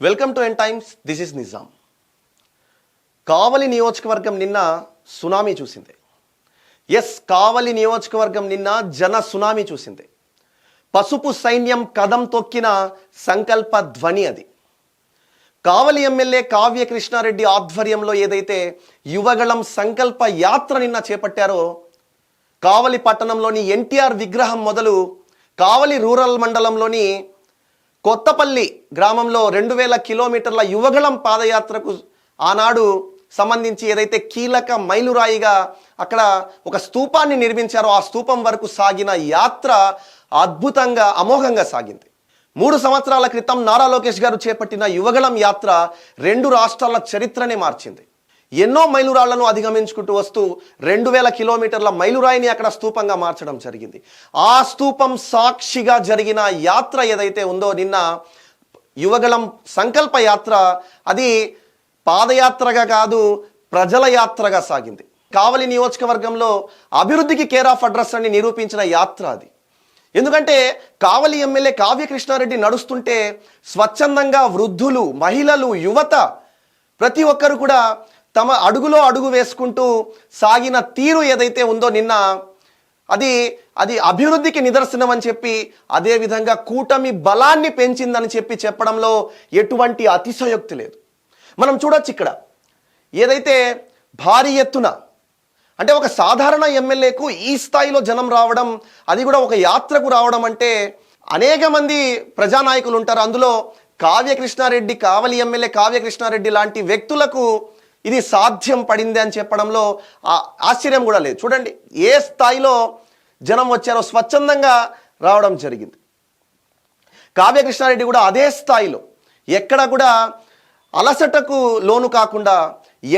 Welcome to N times. This is Nizam. Kavali నియోజకవర్గం నిన్న tsunami చూసింది. కావలి నియోజకవర్గం నిన్న జన సునామీ చూసింది. పసుపు సైన్యం కదం తొక్కిన సంకల్ప ధ్వని అది. కావలి ఎమ్మెల్యే కావ్య కృష్ణారెడ్డి ఆధ్వర్యంలో ఏదైతే యువగళం సంకల్ప యాత్ర నిన్న చేపట్టారో, కావలి పట్టణంలోని ఎన్టీఆర్ విగ్రహం మొదలు కావలి రూరల్ మండలంలోని కొత్తపల్లి గ్రామంలో 2000 కిలోమీటర్ల యువగళం పాదయాత్రకు ఆనాడు సంబంధించి ఏదైతే కీలక మైలురాయిగా అక్కడ ఒక స్తూపాన్ని నిర్మించారో ఆ స్తూపం వరకు సాగిన యాత్ర అద్భుతంగా అమోఘంగా సాగింది. 3 సంవత్సరాల క్రితం నారా లోకేష్ గారు చేపట్టిన యువగళం యాత్ర 2 రాష్ట్రాల చరిత్రనే మార్చింది. ఎన్నో మైలురాళ్లను అధిగమించుకుంటూ వస్తూ 2000 కిలోమీటర్ల మైలురాయిని అక్కడ స్తూపంగా మార్చడం జరిగింది. ఆ స్తూపం సాక్షిగా జరిగిన యాత్ర ఏదైతే ఉందో నిన్న యువగళం సంకల్ప యాత్ర, అది పాదయాత్రగా కాదు ప్రజల యాత్రగా సాగింది. కావలి నియోజకవర్గంలో అభివృద్ధికి కేర్ ఆఫ్ అడ్రస్ అని నిరూపించిన యాత్ర అది. ఎందుకంటే కావలి ఎమ్మెల్యే కావ్య కృష్ణారెడ్డి నడుస్తుంటే స్వచ్ఛందంగా వృద్ధులు, మహిళలు, యువత ప్రతి ఒక్కరు కూడా తమ అడుగులో అడుగు వేసుకుంటూ సాగిన తీరు ఏదైతే ఉందో నిన్న అది అభివృద్ధికి నిదర్శనం అని చెప్పి, అదేవిధంగా కూటమి బలాన్ని పెంచిందని చెప్పడంలో ఎటువంటి అతిశయోక్తి లేదు. మనం చూడొచ్చు ఇక్కడ ఏదైతే భారీ ఎత్తున, అంటే ఒక సాధారణ ఎమ్మెల్యేకు ఈ స్థాయిలో జనం రావడం, అది కూడా ఒక యాత్రకు రావడం అంటే, అనేక మంది ప్రజానాయకులు ఉంటారు, అందులో కావ్య కృష్ణారెడ్డి, కావలి ఎమ్మెల్యే కావ్య కృష్ణారెడ్డి లాంటి వ్యక్తులకు ఇది సాధ్యం పడింది అని చెప్పడంలో ఆశ్చర్యం కూడా లేదు. చూడండి ఏ స్థాయిలో జనం వచ్చారో, స్వచ్ఛందంగా రావడం జరిగింది. కావ్య కృష్ణారెడ్డి కూడా అదే స్థాయిలో ఎక్కడ కూడా అలసటకు లోను కాకుండా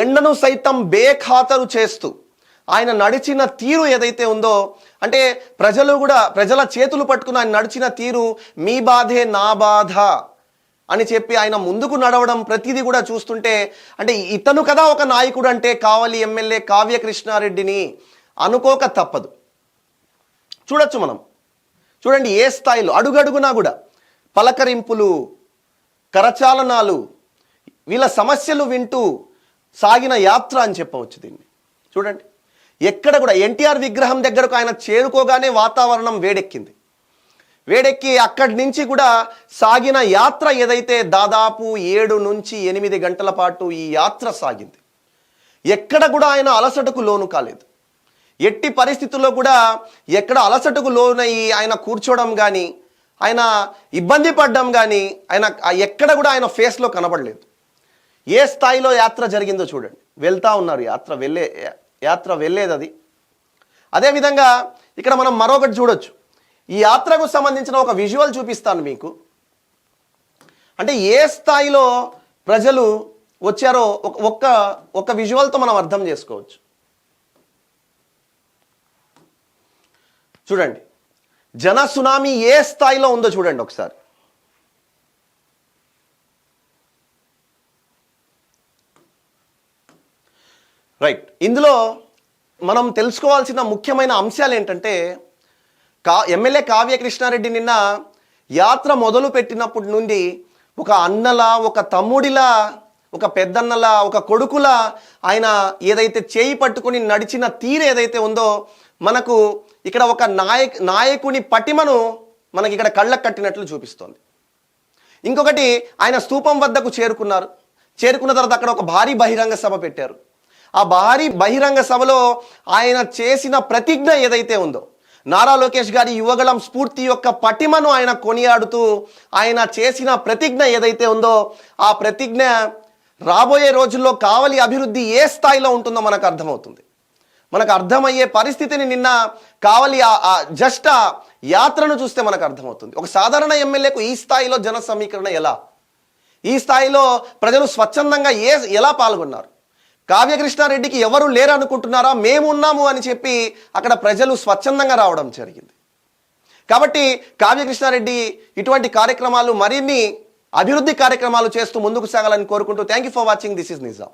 ఎండను సైతం బేఖాతరు చేస్తూ ఆయన నడిచిన తీరు ఏదైతే ఉందో, అంటే ప్రజల చేతులు పట్టుకుని ఆయన నడిచిన తీరు మీ బాధే నా బాధ అని చెప్పి ఆయన ముందుకు నడవడం ప్రతిదీ కూడా చూస్తుంటే, అంటే ఇతను కదా ఒక నాయకుడు అంటే కావలి ఎమ్మెల్యే కావ్య కృష్ణారెడ్డిని అనుకోక తప్పదు. చూడొచ్చు మనం, చూడండి ఏ స్థాయిలో అడుగడుగునా కూడా పలకరింపులు, కరచాలనాలు, వీళ్ళ సమస్యలు వింటూ సాగిన యాత్ర అని చెప్పవచ్చు దీన్ని. చూడండి ఎక్కడ కూడా ఎన్టీఆర్ విగ్రహం దగ్గరకు ఆయన చేరుకోగానే వాతావరణం వేడెక్కి అక్కడి నుంచి కూడా సాగిన యాత్ర ఏదైతే దాదాపు 7 నుంచి 8 గంటల పాటు ఈ యాత్ర సాగింది. ఎక్కడ కూడా ఆయన అలసటకు లోను కాలేదు. ఎట్టి పరిస్థితుల్లో కూడా ఎక్కడ అలసటకు లోనయ్యి ఆయన కూర్చోవడం కానీ, ఆయన ఇబ్బంది పడడం కానీ ఆయన ఎక్కడ కూడా ఆయన ఫేస్లో కనబడలేదు. ఏ స్థాయిలో యాత్ర జరిగిందో చూడండి. వెళ్తా ఉన్నారు, యాత్ర వెళ్ళేది అది. అదేవిధంగా ఇక్కడ మనం మరొకటి చూడొచ్చు. ఈ యాత్రకు సంబంధించిన ఒక విజువల్ చూపిస్తాను మీకు. అంటే ఏ స్థాయిలో ప్రజలు వచ్చారో ఒక విజువల్తో మనం అర్థం చేసుకోవచ్చు. చూడండి జన సునామీ ఏ స్థాయిలో ఉందో చూడండి ఒకసారి. రైట్, ఇందులో మనం తెలుసుకోవాల్సిన ముఖ్యమైన అంశాలు ఏంటంటే, ఎమ్మెల్యే కావ్య కృష్ణారెడ్డి నిన్న యాత్ర మొదలు పెట్టినప్పటి నుండి ఒక అన్నలా, ఒక తమ్ముడిలా, ఒక పెద్దన్నలా, ఒక కొడుకులా ఆయన ఏదైతే చేయి పట్టుకుని నడిచిన తీరు ఏదైతే ఉందో, మనకు ఇక్కడ ఒక నాయకుని పటిమను మనకి ఇక్కడ కళ్ళకు కట్టినట్లు చూపిస్తోంది. ఇంకొకటి, ఆయన స్తూపం వద్దకు చేరుకున్న తర్వాత అక్కడ ఒక భారీ బహిరంగ సభ పెట్టారు. ఆ భారీ బహిరంగ సభలో ఆయన చేసిన ప్రతిజ్ఞ ఏదైతే ఉందో, నారా లోకేష్ గారి యువగళం స్ఫూర్తి యొక్క పటిమను ఆయన కొనియాడుతూ ఆయన చేసిన ప్రతిజ్ఞ ఏదైతే ఉందో, ఆ ప్రతిజ్ఞ రాబోయే రోజుల్లో కావలి అభివృద్ధి ఏ స్థాయిలో ఉంటుందో మనకు అర్థమవుతుంది. మనకు అర్థమయ్యే పరిస్థితిని నిన్న కావలి జస్ట్ యాత్రను చూస్తే మనకు అర్థమవుతుంది. ఒక సాధారణ ఎమ్మెల్యేకు ఈ స్థాయిలో జన సమీకరణ ఎలా, ఈ స్థాయిలో ప్రజలు స్వచ్ఛందంగా ఎలా పాల్గొన్నారు, కావ్య కృష్ణారెడ్డికి ఎవరు లేరు అనుకుంటున్నారా, మేము ఉన్నాము అని చెప్పి అక్కడ ప్రజలు స్వచ్ఛందంగా రావడం జరిగింది. కాబట్టి కావ్య కృష్ణారెడ్డి ఇటువంటి కార్యక్రమాలు, మరిన్ని అభివృద్ధి కార్యక్రమాలు చేస్తూ ముందుకు సాగాలని కోరుకుంటూ thank you for watching. This is Nizam.